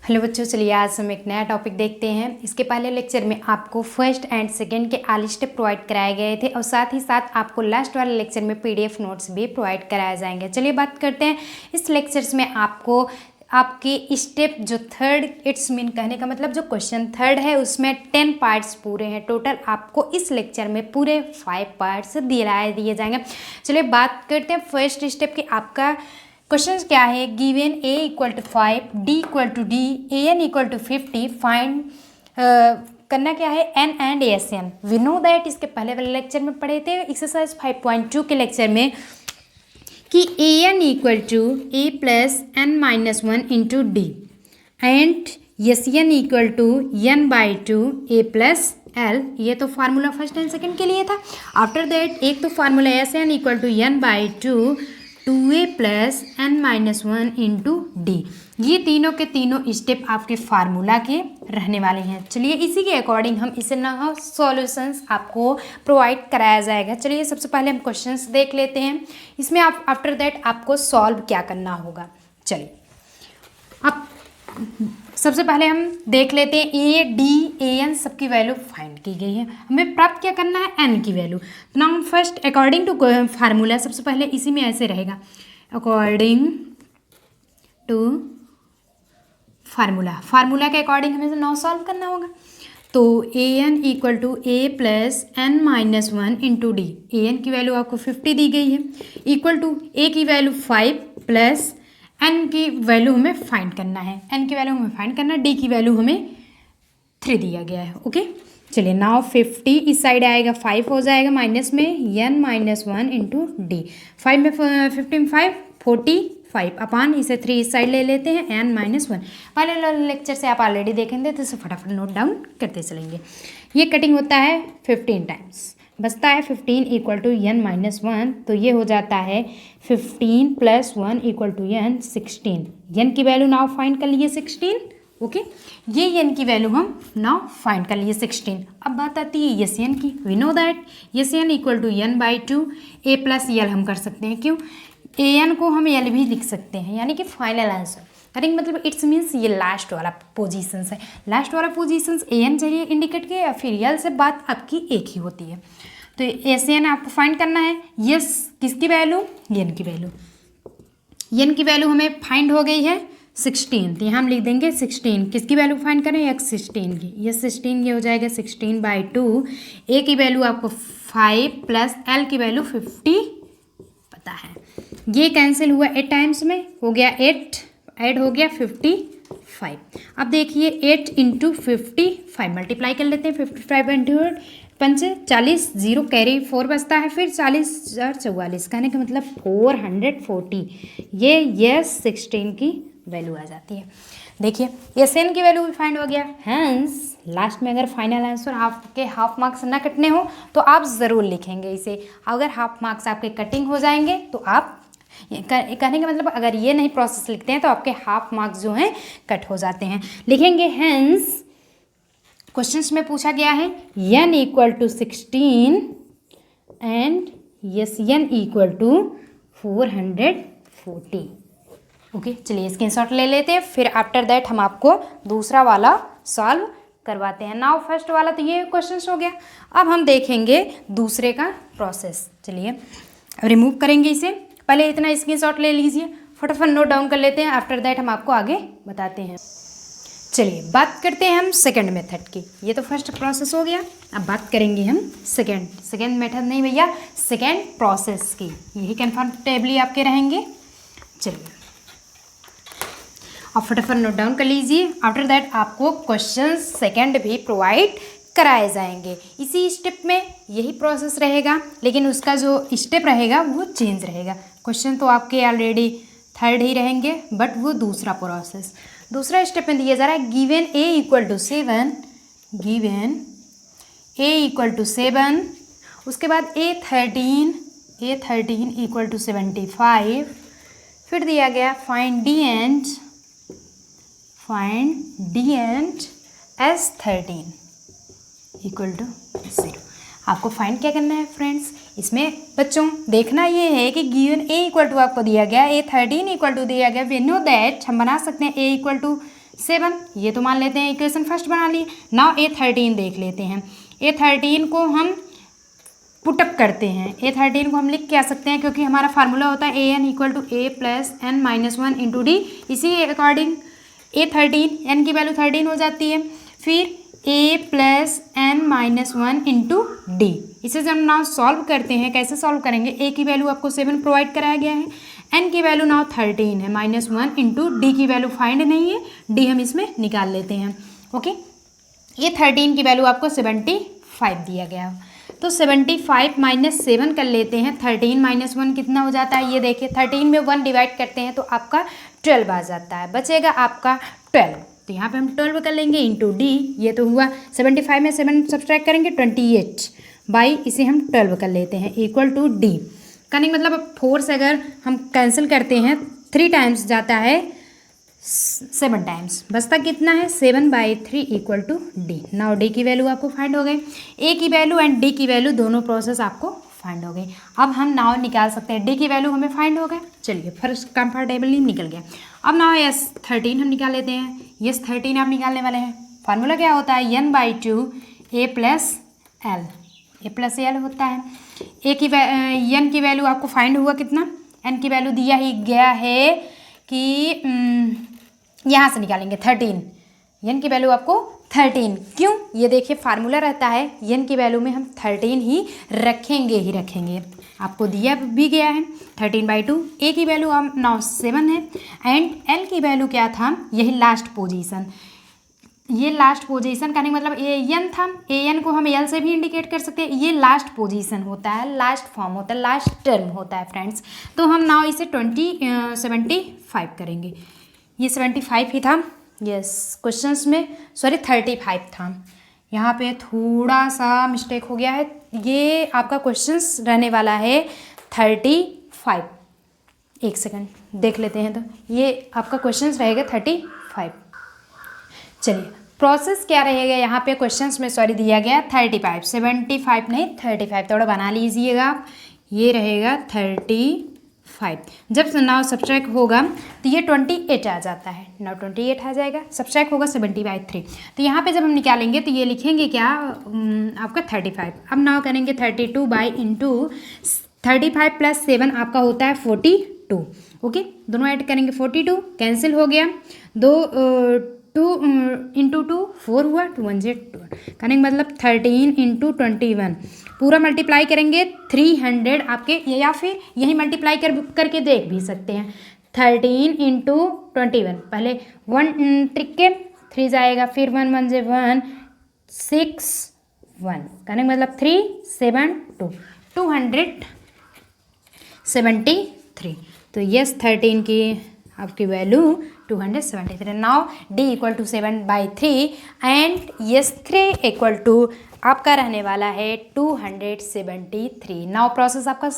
Hello बच्चों, चलिए आज हम एक नया टॉपिक देखते हैं। इसके पहले लेक्चर में आपको फर्स्ट एंड सेकंड के आल स्टेप प्रोवाइड कराए गए थे और साथ ही साथ आपको लास्ट वाले लेक्चर में पीडीएफ नोट्स भी प्रोवाइड कराए जाएंगे। चलिए बात करते हैं इस लेक्चर्स में आपको आपके स्टेप जो थर्ड, इट्स मीन कहने का मतलब जो क्वेश्चन थर्ड है उसमें 10 पार्ट्स पूरे हैं। टोटल आपको इस लेक्चर में पूरे 5 पार्ट्स दिए जाएंगे। चलिए बात करते हैं फर्स्ट स्टेप की। आपका क्वेश्चन क्या है, given A equal to 5, D equal to D, A N equal to 50, find करना क्या है N and S N. We know that इसके पहले वाले लेक्चर में पढ़े थे एक्सरसाइज 5.2 के लेक्चर में कि A N equal to A plus N minus 1 into D and S N equal to N by two A plus L. ये तो फार्मूला फर्स्ट एंड सेकेंड के लिए था। आफ्टर दैट एक तो formula S N equal to N by two 2a plus N minus 1 into D. ये तीनों के तीनों स्टेप आपके फार्मूला के रहने वाले हैं। चलिए इसी के अकॉर्डिंग हम इसे ना सॉल्यूशंस आपको प्रोवाइड कराया जाएगा। चलिए सबसे पहले हम क्वेश्चंस देख लेते हैं। इसमें आप आफ्टर दैट आपको सॉल्व क्या करना होगा। चलिए अब सबसे पहले हम देख लेते हैं ए डी ए एन सबकी वैल्यू फाइंड की गई है। हमें प्राप्त क्या करना है, एन की वैल्यू। तो now first according to formula, सबसे पहले इसी में ऐसे रहेगा अकॉर्डिंग टू फार्मूला के अकॉर्डिंग हमें नाउ सॉल्व करना होगा। तो A N equal to A plus N minus 1 into D. A N की वैल्यू आपको 50 दी गई है, इक्वल टू ए की वैल्यू 5 प्लस एन की वैल्यू हमें फाइंड करना है। एन की वैल्यू हमें फाइंड करना है, डी की वैल्यू हमें 3 दिया गया है। ओके चलिए नाउ 50 इस साइड आएगा, 5 हो जाएगा माइनस में एन माइनस 1 इंटू डी। 5 में 15 5 45 अपान इसे 3 इस साइड ले लेते हैं एन माइनस 1। पहले लेक्चर से आप ऑलरेडी देखेंगे तो इसे फटाफट नोट डाउन करते चलेंगे। ये कटिंग होता है 15 टाइम्स, बचता है 15 इक्वल टू एन माइनस 1। तो ये हो जाता है 15 plus 1 equal to N 16। N की वैल्यू नाउ फाइंड कर लिए 16। ओके ये एन की वैल्यू हम नाउ फाइंड कर लिए 16। अब बात आती है एस एन की। We know that S N equal to N by two A plus L हम कर सकते हैं। क्यों, ए एन को हम एल भी लिख सकते हैं, यानी कि फाइनल आंसर करेंगे। मतलब इट्स मीन्स ये लास्ट वाला पोजीशन है। लास्ट वाला पोजीशन ए एन चाहिए इंडिकेट किया या फिर यल से बात आपकी एक ही होती है। तो एस एन आपको फाइंड करना है। यस किसकी वैल्यू, एन की वैल्यू। एन की वैल्यू हमें फाइंड हो गई है 16। तो यहाँ हम लिख देंगे 16। किसकी वैल्यू फाइंड करें, एक्स 16 की। ये 16 ये हो जाएगा 16 बाई 2। ए की वैल्यू आपको 5 प्लस एल की वैल्यू 50 पता है। ये कैंसिल हुआ 8 टाइम्स में, हो गया 8 ऐड हो गया 55। अब देखिए 8 इंटू 55 मल्टीप्लाई कर लेते हैं। 55 इंटू 5 40, 0 कैरी 4 बचता है, फिर 40 और 44 कहने का मतलब 440। ये 16 की वैल्यू आ जाती है। देखिए एस एन की वैल्यू भी फाइंड हो गया। हैंस लास्ट में अगर फाइनल आंसर आपके हाफ मार्क्स ना कटने हो तो आप ज़रूर लिखेंगे इसे। अगर हाफ मार्क्स आपके कटिंग हो जाएंगे तो आप कहने का मतलब अगर ये नहीं प्रोसेस लिखते हैं तो आपके हाफ मार्क्स जो हैं कट हो जाते हैं। लिखेंगे हैंस क्वेश्चंस में पूछा गया है n equal to 16 and S n equal to 440। Okay चलिए स्क्रीनशॉट ले लेते हैं, फिर आफ्टर दैट हम आपको दूसरा वाला सॉल्व करवाते हैं। नाउ फर्स्ट वाला तो ये क्वेश्चन हो गया। अब हम देखेंगे दूसरे का प्रोसेस। चलिए अब रिमूव करेंगे इसे। पहले इतना स्क्रीनशॉट ले लीजिए, फटाफट नोट डाउन कर लेते हैं। आफ्टर दैट हम आपको आगे बताते हैं। चलिए बात करते हैं हम सेकंड मेथड की। ये तो फर्स्ट प्रोसेस हो गया, अब बात करेंगे हम सेकंड मेथड नहीं भैया, सेकंड प्रोसेस की। यही कंफर्टेबली आपके रहेंगे। चलिए अब फटाफट नोट डाउन कर लीजिए। आफ्टर दैट आपको क्वेश्चन सेकंड भी प्रोवाइड कराए जाएंगे। इसी स्टेप में यही प्रोसेस रहेगा, लेकिन उसका जो स्टेप रहेगा वो चेंज रहेगा। क्वेश्चन तो आपके ऑलरेडी थर्ड ही रहेंगे, बट वो दूसरा प्रोसेस दूसरा स्टेप में दिया जा रहा है। Given A equal to 7, given A equal to 7, उसके बाद ए13 इक्वल टू 75, फिर दिया गया find D and S13 equal to 0। आपको फाइंड क्या करना है फ्रेंड्स, इसमें बच्चों देखना ये है कि गिवन ए इक्वल टू आपको दिया गया, A13 इक्वल टू दिया गया। वी नो दैट हम बना सकते हैं A इक्वल टू 7, ये तो मान लेते हैं इक्वेशन फर्स्ट बना ली। नाउ A13 देख लेते हैं। A13 को हम पुटअप करते हैं। A13 को हम लिख के आ सकते हैं, क्योंकि हमारा फार्मूला होता है AN = A + n-1 × D। इसी अकॉर्डिंग A13 n की वैल्यू 13 हो जाती है। फिर A + n-1 × D। इसे जब नाउ सॉल्व करते हैं, कैसे सॉल्व करेंगे? A की वैल्यू आपको 7 प्रोवाइड कराया गया है, n की वैल्यू नाउ 13 है, -1 × D की वैल्यू फाइंड नहीं है, D हम इसमें निकाल लेते हैं। ओके, ये 13 की वैल्यू आपको 75 दिया गया, तो 75 - 7 कर लेते हैं। 13 - 1 कितना हो जाता है? ये देखिए, 13 में 1 डिवाइड करते हैं तो आपका 12 आ जाता है, बचेगा आपका 12। तो यहाँ पे हम 12 कर लेंगे इंटू D। ये तो हुआ 75 में 7 सब्सट्रैक्ट करेंगे 28 बाई, इसे हम 12 कर लेते हैं = D। करने मतलब अब 4 से अगर हम कैंसिल करते हैं 3 टाइम्स जाता है 7 टाइम्स, बचता कितना है? 7/3 = D। नाउ D की वैल्यू आपको फाइंड हो गई। A की वैल्यू एंड D की वैल्यू दोनों प्रोसेस आपको फाइंड हो गई। अब हम नाउ निकाल सकते हैं, D की वैल्यू हमें फाइंड हो गए। चलिए फर्स्ट कंफर्टेबली निकल गया। अब नाउ S13 हम निकाल लेते हैं। S13 आप निकालने वाले हैं। फार्मूला क्या होता है? n/2 A + L, A + L होता है। n की वैल्यू आपको फाइंड हुआ कितना? n की वैल्यू दिया ही गया है कि यहाँ से निकालेंगे 13। n की वैल्यू आपको 13, क्यों? ये देखिए फार्मूला रहता है n की वैल्यू में हम 13 ही रखेंगे। आपको दिया भी गया है 13/2। A की वैल्यू हम नाउ 7 है एंड L की वैल्यू क्या था? यही लास्ट पोजीशन। ये लास्ट पोजीशन का नहीं मतलब an था, an को हम L से भी इंडिकेट कर सकते हैं। ये लास्ट पोजीशन होता है, लास्ट फॉर्म होता है, लास्ट टर्म होता है फ्रेंड्स। तो हम नाउ इसे 75 करेंगे। ये 75 ही था, यस क्वेश्चंस में, सॉरी 35 था, यहाँ पे थोड़ा सा मिस्टेक हो गया है। ये आपका क्वेश्चंस रहने वाला है 35। एक सेकंड देख लेते हैं, तो ये आपका क्वेश्चंस रहेगा 35। चलिए प्रोसेस क्या रहेगा यहाँ पे क्वेश्चंस में, सॉरी दिया गया 35, 75 नहीं 35, थोड़ा बना लीजिएगा आप। ये रहेगा 35। जब नाउ सब्सट्रैक्ट होगा तो ये 28 आ जाता है, नाउ 28 आ जाएगा, सब्सट्रैक्ट होगा 70/3। तो यहाँ पे जब हम निकालेंगे तो ये लिखेंगे क्या? आपका 35। अब नाउ करेंगे 32 इंटू 35 + 7 आपका होता है 42। ओके, दोनों ऐड करेंगे 42, कैंसिल हो गया, 2 × 2 4 हुआ, 2 1 2 करने का मतलब 13 × 21 पूरा मल्टीप्लाई करेंगे 300 आपके, या फिर यही मल्टीप्लाई करके देख भी सकते हैं। 13 × 21, पहले 1 ट्रिक के 3 जाएगा, फिर 1 1 1 6 1 करने का मतलब 3 7 2 273। तो यस 13 की आपकी value 273। Now D = 7/3 and yes 3 = आपका रहने वाला है 273। नाउ प्रोसेस आपका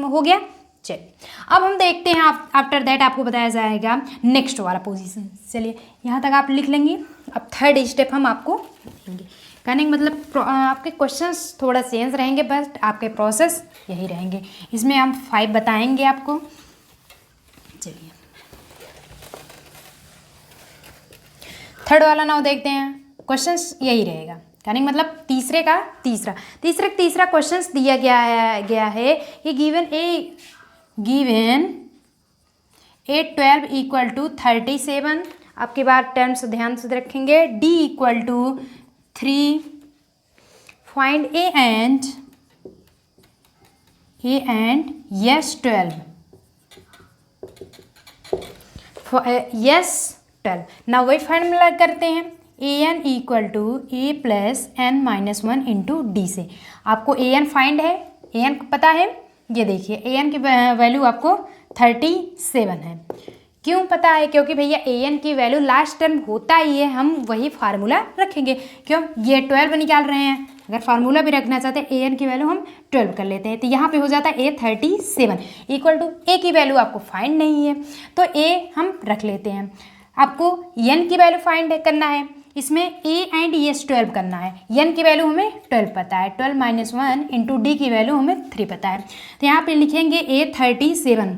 हो गया। चलिए अब हम देखते हैं, आफ्टर दैट आपको बताया जाएगा नेक्स्ट वाला पोजीशन। चलिए यहाँ तक आप लिख लेंगे। अब थर्ड स्टेप हम आपको देंगे, कहने का मतलब आपके क्वेश्चंस थोड़ा चेंज रहेंगे, बट आपके प्रोसेस यही रहेंगे। इसमें हम 5 बताएंगे आपको। चलिए थर्ड वाला नाउ देखते हैं, क्वेश्चंस यही रहेगा, कहने का मतलब तीसरे का तीसरा क्वेश्चंस दिया गया है कि गिवन ए 12 = 37। आपके बाद टर्म्स ध्यान से रखेंगे। D = 3, find A and yes 12, yes 12। ना वही फार्मूला करते हैं, an = A + n-1 × D से। आपको an फाइंड है, an पता है, ये देखिए an की वैल्यू आपको 37 है। क्यों पता है? क्योंकि भैया an की वैल्यू लास्ट टर्म होता ही है, हम वही फार्मूला रखेंगे। क्यों? ये 12 निकाल रहे हैं, अगर फार्मूला भी रखना चाहते हैं an की वैल्यू हम 12 कर लेते हैं, तो यहाँ पे हो जाता है A 37 = A की वैल्यू आपको फाइंड नहीं है तो A हम रख लेते हैं। आपको n की वैल्यू फाइंड करना है, इसमें A एंड yes 12 करना है। n की वैल्यू हमें 12 पता है, 12 - 1 × D की वैल्यू हमें 3 पता है। तो यहाँ पे लिखेंगे A 37,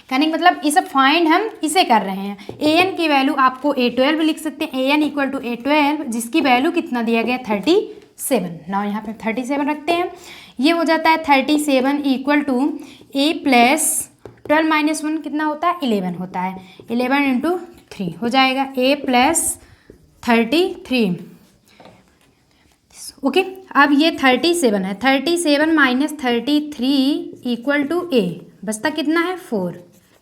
कहने का मतलब इसे फाइंड हम इसे कर रहे हैं। ए एन की वैल्यू आपको A12 लिख सकते हैं, ए एन इक्वल टू A12 जिसकी वैल्यू कितना दिया गया 37। ना यहाँ पे 37 रखते हैं, ये हो जाता है 37 equal to A plus 12 minus 1 कितना होता है 11 होता है, 11 इंटू 3 हो जाएगा A प्लस 33। ओके अब ये 37 है, 37 माइनस 33 इक्वल टू A बचता कितना है 4।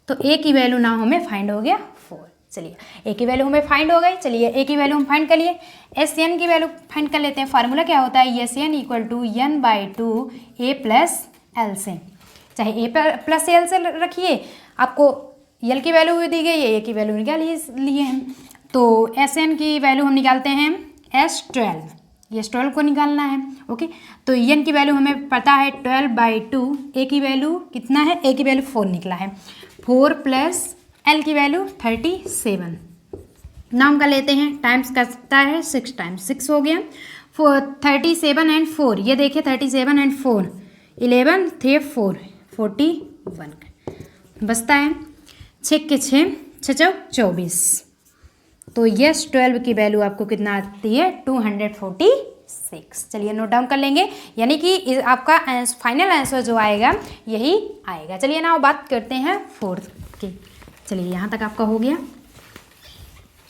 तो A की वैल्यू ना हमें फाइंड हो गया 4। चलिए A की वैल्यू हमें फाइंड हो गई। चलिए A की वैल्यू हम फाइंड कर लिए, एस एन की वैल्यू फाइंड कर लेते हैं। फार्मूला क्या होता है, S N equal to n/2 A plus L से, चाहे A प्लस एल से रखिए, आपको एल की वैल्यू भी दी गई है, A की वैल्यू निकाल लिए हैं। तो एस एन की वैल्यू हम निकालते हैं S12, ये 12 को निकालना है। ओके तो एन की वैल्यू हमें पता है 12/2, ए की वैल्यू कितना है, ए की वैल्यू 4 निकला है, 4 प्लस एल की वैल्यू 37। नाम का लेते हैं, टाइम्स का सकता है 6 टाइम्स 6 हो गया, 37 एंड 4, ये देखिए 37 एंड 4 11 3 4 41 बचता है 6 के 6 6 24। तो यस 12 की वैल्यू आपको कितना आती है 246। चलिए नोट डाउन कर लेंगे, यानी कि आपका फाइनल आंसर जो आएगा यही आएगा। चलिए ना बात करते हैं फोर्थ की। चलिए यहाँ तक आपका हो गया।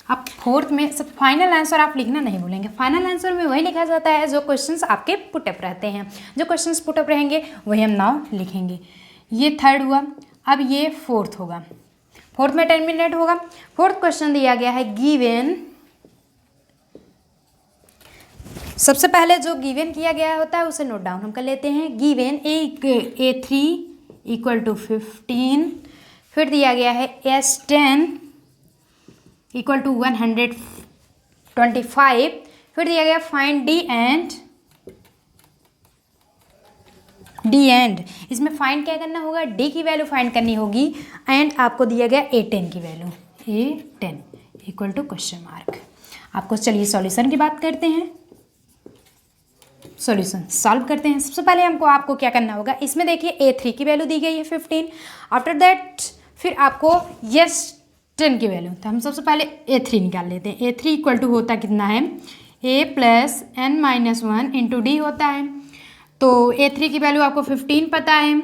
अब फोर्थ में सब फाइनल आंसर आप लिखना नहीं भूलेंगे। फाइनल आंसर में वही लिखा जाता है जो क्वेश्चंस आपके पुटअप रहते हैं, जो क्वेश्चंस पुटअप रहेंगे वही हम नाउ लिखेंगे। ये थर्ड हुआ, अब ये फोर्थ होगा, फोर्थ में 10 मिनट होगा। फोर्थ क्वेश्चन दिया गया है गिवन, सबसे पहले जो गिवन किया गया होता है उसे नोट डाउन हम कर लेते हैं। गिवन A3 इक्वल टू 15, फिर दिया गया है S10 इक्वल टू 125, फिर दिया गया फाइंड डी एंड इसमें फाइंड क्या करना होगा, डी की वैल्यू फाइंड करनी होगी, एंड आपको दिया गया A10 की value, A10 equal to question mark. आपको चलिए सॉल्यूशन की बात करते हैं, सॉल्यूशन सॉल्व करते हैं। सबसे पहले आपको क्या करना होगा, इसमें देखिए A3 की वैल्यू दी गई है 15, आफ्टर दैट फिर आपको S10 की वैल्यू, तो हम सबसे पहले A3 निकाल लेते हैं। A3 इक्वल टू होता कितना है A plus n-1 into D होता है। तो A3 की वैल्यू आपको 15 पता है,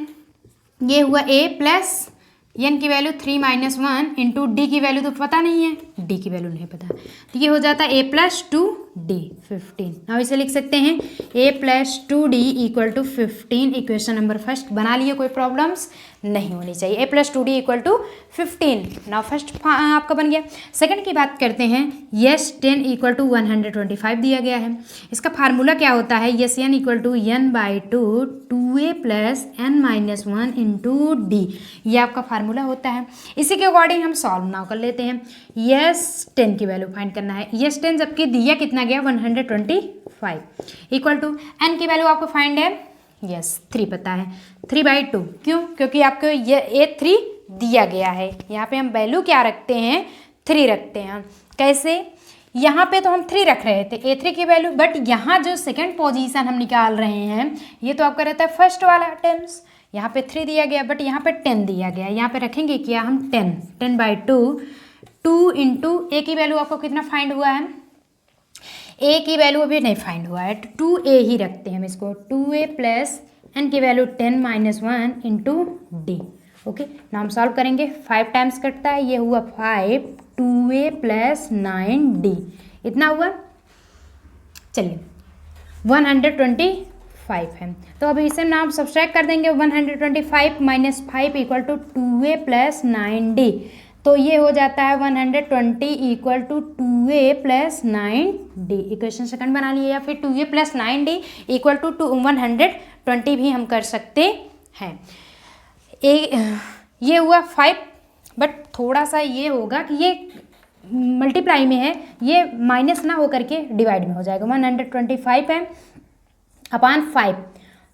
ये हुआ A प्लस n की वैल्यू 3-1 इंटू डी की वैल्यू तो पता नहीं है, डी की वैल्यू नहीं पता, तो ये हो जाता है A प्लस 2D 15। अब इसे लिख सकते हैं A plus 2D equal to 15। Equation number first बना लिए, कोई प्रॉब्लम्स नहीं होनी चाहिए। A plus 2D equal to 15 now first आपका बन गया। सेकंड की बात करते हैं, यस 10 इक्वल टू 125 दिया गया है। इसका फार्मूला क्या होता है, S n equal to n/2 2a plus n-1 into D, ये आपका फार्मूला होता है। इसी के अकॉर्डिंग हम सॉल्व नाउ कर लेते हैं। यस 10 की वैल्यू फाइंड करना है, यस 10 जबकि दिया कितना गया 125 इक्वल टू n की वैल्यू आपको फाइंड है, यस 3 पता है, 3/2। क्यों, क्योंकि आपको ये A3 दिया गया है, यहाँ पे हम वैल्यू क्या रखते हैं 3 रखते हैं। कैसे, यहाँ पे तो हम 3 रख रहे थे A3 की वैल्यू, बट यहाँ जो सेकंड पोजीशन हम निकाल रहे हैं ये तो आपका रहता है फर्स्ट वाला टर्म्स, यहाँ पे 3 दिया गया बट यहाँ पे 10 दिया गया, यहाँ पे रखेंगे क्या हम 10/2 2 इंटू ए की वैल्यू आपको कितना फाइंड हुआ है, ए की वैल्यू अभी नहीं फाइंड हुआ है, 2a ही रखते हैं हम इसको, 2a प्लस n की value 10-1 into D. Okay now हम सॉल्व करेंगे, 5 टाइम्स कटता है, ये हुआ 5, 2a प्लस 9d इतना हुआ। चलिए 125 है, तो अभी इसे नाम सब्सट्रैक्ट कर देंगे, 125 minus 5 equal to 2a plus 9d, तो ये हो जाता है 120 equal to 2a plus 9d। Equation second बना लिए, या फिर 2a plus 9d equal to 120 भी हम कर सकते हैं। ये हुआ 5, बट थोड़ा सा ये होगा कि ये मल्टीप्लाई में है, ये माइनस ना हो करके डिवाइड में हो जाएगा। 125 है अपॉन 5,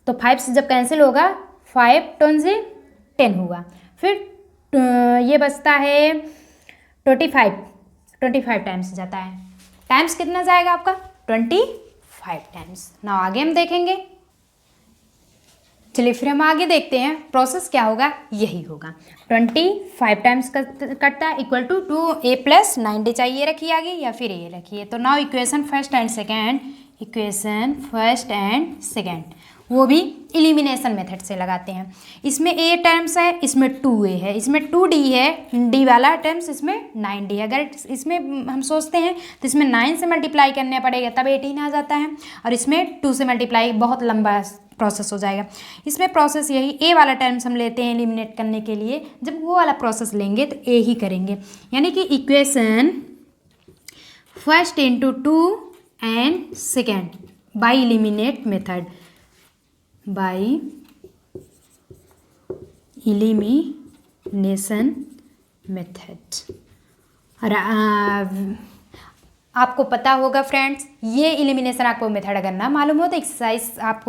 तो 5 से जब कैंसिल होगा 5 टन से 10 हुआ, फिर ये बचता है 25 टाइम्स जाता है, टाइम्स कितना जाएगा आपका 25 टाइम्स। ना आगे हम देखेंगे, चलिए फिर हम आगे देखते हैं प्रोसेस क्या होगा, यही होगा 25 टाइम्स कटता है equal to 2a plus 9d चाहिए रखिए आगे या फिर ये रखिए। तो now equation first and second वो भी एलिमिनेशन मेथड से लगाते हैं। इसमें a टर्म्स है, इसमें 2a है, इसमें 2d है, d वाला टर्म्स इसमें 9d है। अगर इसमें हम सोचते हैं तो इसमें 9 से मल्टीप्लाई करने पड़ेगा तब 18 आ जाता है, और इसमें 2 से मल्टीप्लाई बहुत लंबा प्रोसेस हो जाएगा। इसमें प्रोसेस यही a वाला टर्म्स हम लेते हैं एलिमिनेट करने के लिए, जब वो वाला प्रोसेस लेंगे तो a ही करेंगे, यानी कि equation first into 2 and second by eliminate method, by elimination method. और आपको पता होगा फ्रेंड्स, ये एलिमिनेशन आपको मेथड अगर ना मालूम हो तो एक्सरसाइज आप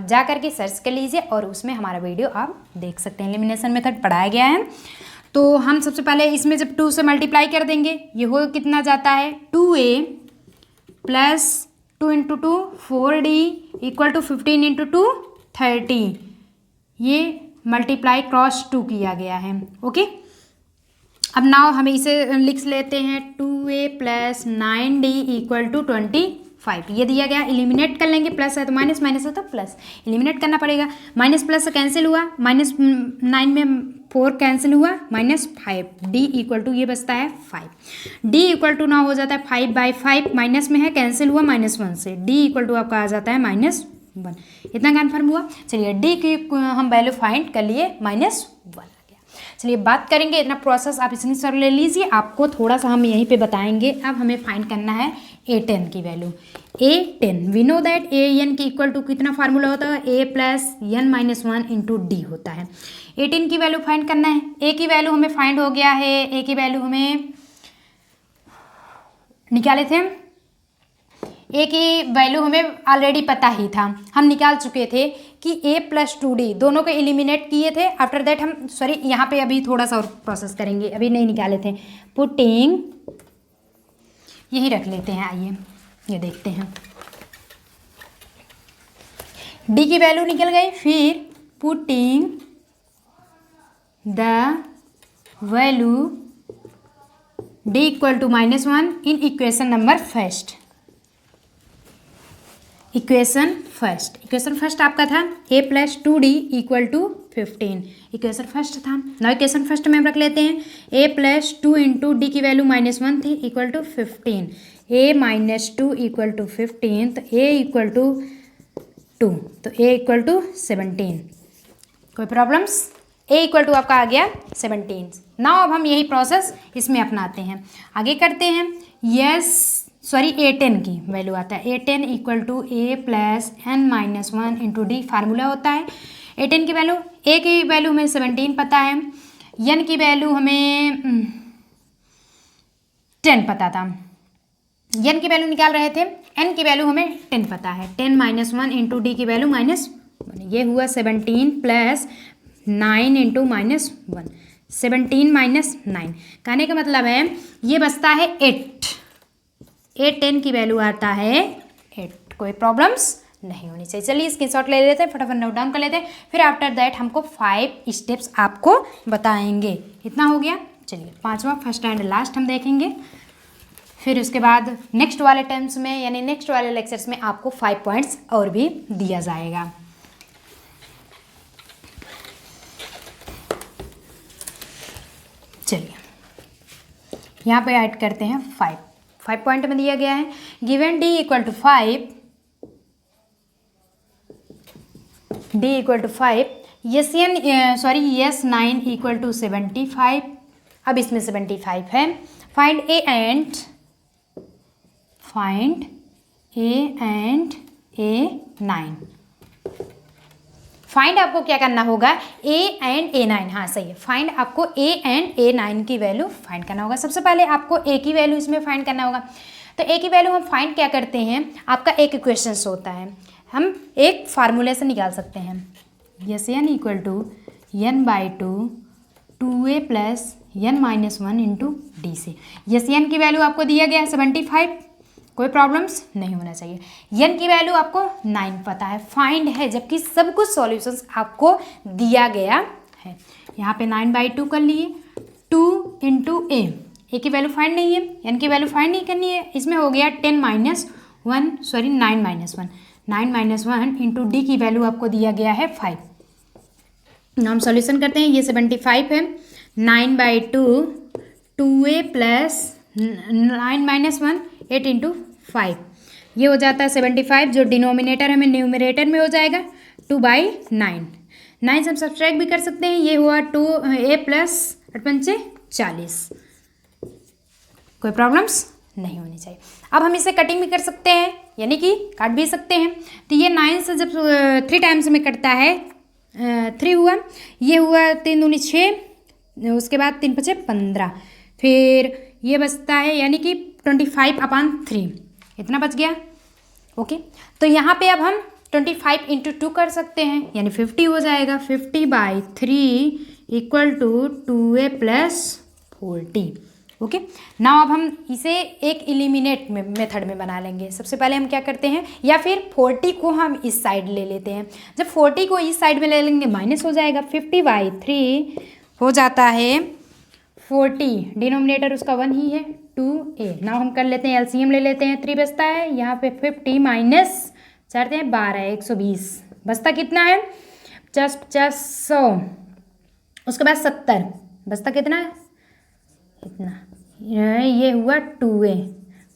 जा करके सर्च कर लीजिए और उसमें हमारा वीडियो आप देख सकते हैं। एलिमिनेशन मेथड पढ़ाया गया है। तो हम सबसे पहले इसमें जब 2 से मल्टीप्लाई कर देंगे, ये हो कितना जाता है 2a plus 2 into 2 4d equal to 15 into 2 30। ये मल्टीप्लाई क्रॉस 2 किया गया है। ओके, अब नाउ हमें इसे लिख लेते हैं 2a plus 9d equal to 25। ये दिया गया, एलिमिनेट कर लेंगे, प्लस है तो माइनस, माइनस है तो प्लस, एलिमिनेट करना पड़ेगा। माइनस प्लस से कैंसिल हुआ, -9 में 4 कैंसिल हुआ, -5 d इक्वल टू ये बचता है 5। d इक्वल टू ना हो जाता है 5/5, माइनस में है कैंसिल हुआ -1 से, d इक्वल टू आपका आ जाता है -1। इतना कन्फर्म हुआ। चलिए d की हम वैल्यू फाइंड कर लिए -1। चलिए बात करेंगे, इतना प्रोसेस आप इसमें सर ले लीजिए, आपको थोड़ा सा हम यहीं पे बताएंगे। अब हमें फाइंड करना है a10 की value. a10 we know that an की इक्वल टू कितना फार्मूला होता है, a plus n minus 1 into D होता है। a10 की वैल्यू फाइंड करना है। a की वैल्यू हमें फाइंड हो गया है, a की वैल्यू हमें निकाले थे, a की वैल्यू हमें ऑलरेडी पता ही था, हम निकाल चुके थे कि a प्लस 2d दोनों को एलिमिनेट किए थे। आफ्टर दैट हम यहाँ पे अभी थोड़ा सा और प्रोसेस करेंगे, अभी नहीं निकाले थे। पुटिंग यही रख लेते हैं, आइए ये देखते हैं। d की वैल्यू निकल गई, फिर putting the value d equal to -1 in equation number first. Equation first आपका था a plus 2d equal to 15, equation first था। ना इक्वेशन फर्स्ट में हम रख लेते हैं a प्लस 2 इंटू डी की वैल्यू -1 थी equal to 15, a minus 2 equal to 15, तो a इक्वल टू 2, तो a इक्वल टू 17। कोई प्रॉब्लम्स? a इक्वल टू आपका आ गया 17। नाउ अब हम यही प्रोसेस इसमें अपनाते हैं, आगे करते हैं। a10 की वैल्यू आता है, a10 equal to a plus n minus 1 into D formula होता है। a10 की वैल्यू, a की वैल्यू हमें 17 पता है, n की वैल्यू हमें 10 पता था, n की वैल्यू निकाल रहे थे, n की वैल्यू हमें 10 पता है, 10 माइनस 1 इंटू डी की वैल्यू -1, ये हुआ 17 प्लस 9 इंटू -1, 17 माइनस 9। कहने का मतलब है ये बचता है 8, a10 की वैल्यू आता है 8। कोई प्रॉब्लम्स नहीं होनी चाहिए। चलिए स्क्रीनशॉट ले लेते हैं, फटाफट नोट डाउन कर लेते हैं, फिर आफ्टर दैट हमको 5 स्टेप्स आपको बताएंगे। इतना हो गया। चलिए 5वां फर्स्ट एंड लास्ट हम देखेंगे, फिर उसके बाद नेक्स्ट वाले टर्म्स में यानी नेक्स्ट वाले लेक्चर्स में आपको 5 पॉइंट्स और भी दिया जाएगा। चलिए यहाँ पे ऐड करते हैं 5 पॉइंट में दिया गया है, given d equal to 5, d equal to 5, S9 equal to 75। अब इसमें 75 है। Find a and a9। Find आपको क्या करना होगा, a एंड a9, हाँ सही है। फाइंड आपको a एंड a9 की वैल्यू फाइंड करना होगा। सबसे पहले आपको a की वैल्यू इसमें फाइंड करना होगा। तो a की वैल्यू हम फाइंड क्या करते हैं, आपका एक इक्वेशन होता है, हम एक फार्मूले से निकाल सकते हैं। n equal to n/2 2a plus n minus 1 into D से। n की वैल्यू आपको दिया गया है 75। कोई प्रॉब्लम्स नहीं होना चाहिए। n की वैल्यू आपको 9 पता है, फाइंड है, जबकि सब कुछ सॉल्यूशंस आपको दिया गया है। यहाँ पे 9/2 कर लिए, 2 इंटू ए की वैल्यू फाइंड नहीं है, n की वैल्यू फाइंड नहीं करनी है, इसमें हो गया 9 - 1 इंटू डी की वैल्यू आपको दिया गया है 5। हम सॉल्यूशन करते हैं, ये 75 है, 9/2 2a प्लस 9 - 1 8 इंटू 5, ये हो जाता है 75, जो डिनोमिनेटर हमें न्यूमरेटर में हो जाएगा 2/9। 9 से हम सब्सट्रैक्ट भी कर सकते हैं, ये हुआ 2a प्लस 8 पंचे 40, कोई प्रॉब्लम्स नहीं होनी चाहिए। अब हम इसे कटिंग भी कर सकते हैं, यानी कि काट भी सकते हैं। तो ये 9 से जब 3 टाइम्स में कटता है 3 हुआ, ये हुआ 3 दूनी 6, उसके बाद 3 पचे 15, फिर ये बचता है यानी कि 25/3, इतना बच गया। ओके, तो यहाँ पे अब हम 25 इंटू 2 कर सकते हैं, यानी 50 हो जाएगा। 50/3 equal to 2a plus 40। Okay, now अब हम इसे एक एलिमिनेट मेथड में बना लेंगे। सबसे पहले हम क्या करते हैं, या फिर 40 को हम इस साइड ले लेते हैं। जब 40 को इस साइड में ले लेंगे माइनस हो जाएगा, 50/3 हो जाता है 40, डिनोमिनेटर उसका 1 ही है, 2a। नाउ हम कर लेते हैं एलसीएम ले लेते हैं, 3 बचता है, यहाँ पे 50 माइनस चारते हैं 12, 120, बचता कितना है 100, उसके बाद 70, बचता कितना है इतना, ये हुआ 2a।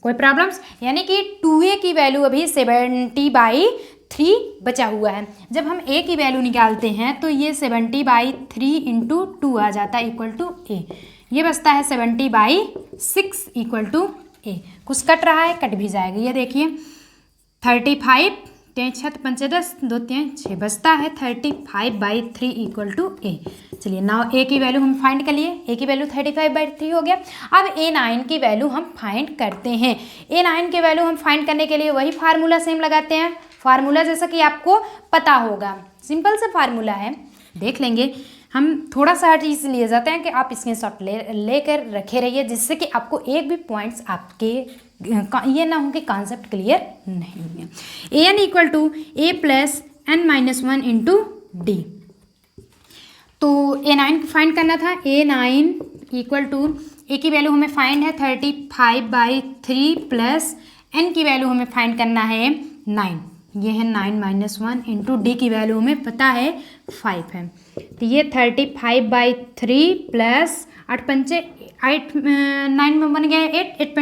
कोई प्रॉब्लम्स, यानी कि 2a की वैल्यू अभी 70/3 बचा हुआ है। जब हम a की वैल्यू निकालते हैं तो ये 70/3 इंटू 2 आ जाता है इक्वल टू a, ये बचता है 70/6 इक्वल टू a। कुछ कट रहा है, कट भी जाएगा, ये देखिए 35 3 6 5 10 2 3 6 बचता है 35/3 इक्वल टू a। चलिए नाउ a की वैल्यू हम फाइंड कर लिए, a की वैल्यू 35/3 हो गया। अब a9 की वैल्यू हम फाइंड करते हैं। a9 की वैल्यू हम फाइंड करने के लिए वही फार्मूला सेम लगाते हैं, फार्मूला जैसा कि आपको पता होगा, सिंपल सा फार्मूला है, देख लेंगे। हम थोड़ा सा हट इसलिए जाते हैं कि आप स्क्रीनशॉट लेकर रखे रहिए, जिससे कि आपको एक भी पॉइंट्स आपके ये ना हो कि कॉन्सेप्ट क्लियर नहीं है। an equal to a plus n-1 into D. तो a9 को फाइंड करना था, a9 इक्वल टू a की वैल्यू हमें फाइंड है 35/3 प्लस n की वैल्यू हमें फाइंड करना है 9, ये है 9 - 1 इंटू डी की वैल्यू हमें पता है 5 है। तो ये 35/3 प्लस 8 पंचे 8 9 में बन गया 8 8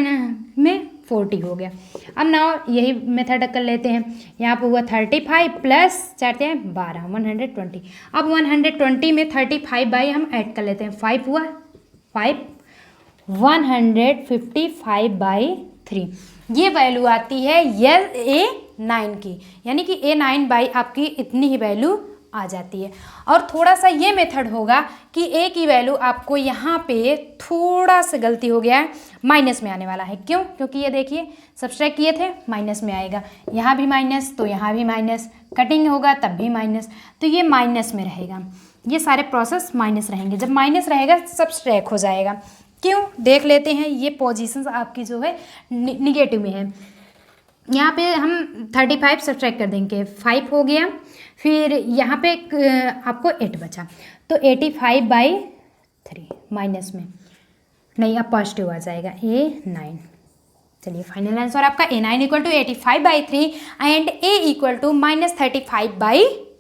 में 40 हो गया। अब नाउ यही मेथड कर लेते हैं, यहाँ पर हुआ 35 प्लस चारते हैं 12 120। अब 120 में 35 हम ऐड कर लेते हैं, 5 हुआ 5 155/3, ये वैल्यू आती है a9 की, यानी कि a9 आपकी इतनी ही वैल्यू आ जाती है। और थोड़ा सा ये मेथड होगा कि a की वैल्यू आपको यहाँ पे थोड़ा सा गलती हो गया है, माइनस में आने वाला है। क्यों? क्योंकि ये देखिए सब्सट्रैक्ट किए थे, माइनस में आएगा, यहाँ भी माइनस तो यहाँ भी माइनस, कटिंग होगा तब भी माइनस, तो ये माइनस में रहेगा, ये सारे प्रोसेस माइनस रहेंगे। जब माइनस रहेगा सब्सट्रैक्ट हो जाएगा। क्यों? देख लेते हैं, ये पोजीशंस आपकी जो है निगेटिव में है। यहाँ पे हम 35 सब्सट्रैक्ट कर देंगे, 5 हो गया, फिर यहाँ पे आपको 8 बचा, तो 85/3 माइनस में नहीं, अब पॉजिटिव आ जाएगा a9। चलिए फाइनल आंसर आपका a9 equal to 85/3 and a equal to -35/3।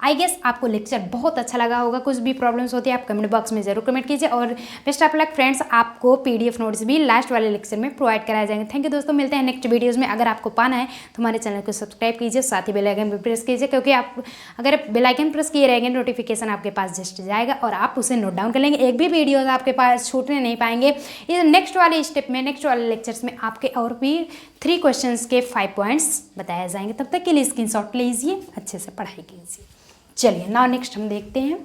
I guess आपको लेक्चर बहुत अच्छा लगा होगा। कुछ भी प्रॉब्लम्स होती है आप कमेंट बॉक्स में जरूर कमेंट कीजिए, और बेस्ट ऑफ लक फ्रेंड्स, आपको PDF नोट्स भी लास्ट वाले लेक्चर में प्रोवाइड कराए जाएंगे। थैंक यू दोस्तों, मिलते हैं नेक्स्ट वीडियोज़ में। अगर आपको पाना है तो हमारे चैनल को सब्सक्राइब कीजिए, साथ ही बेल आइकन पर प्रेस कीजिए, क्योंकि आप अगर बेल आइकन प्रेस किए रहेंगे नोटिफिकेशन आपके पास जस्ट जाएगा और आप उसे नोट डाउन कर लेंगे। एक भी वीडियो आपके पास छूटने नहीं पाएंगे। इस नेक्स्ट वाले स्टेप में, नेक्स्ट वाले लेक्चर्स में आपके और भी 3 क्वेश्चंस के 5 पॉइंट्स बताए जाएंगे। तब तक के लिए स्क्रीनशॉट लीजिए, अच्छे से पढ़ाई कीजिए। चलिए नाउ नेक्स्ट हम देखते हैं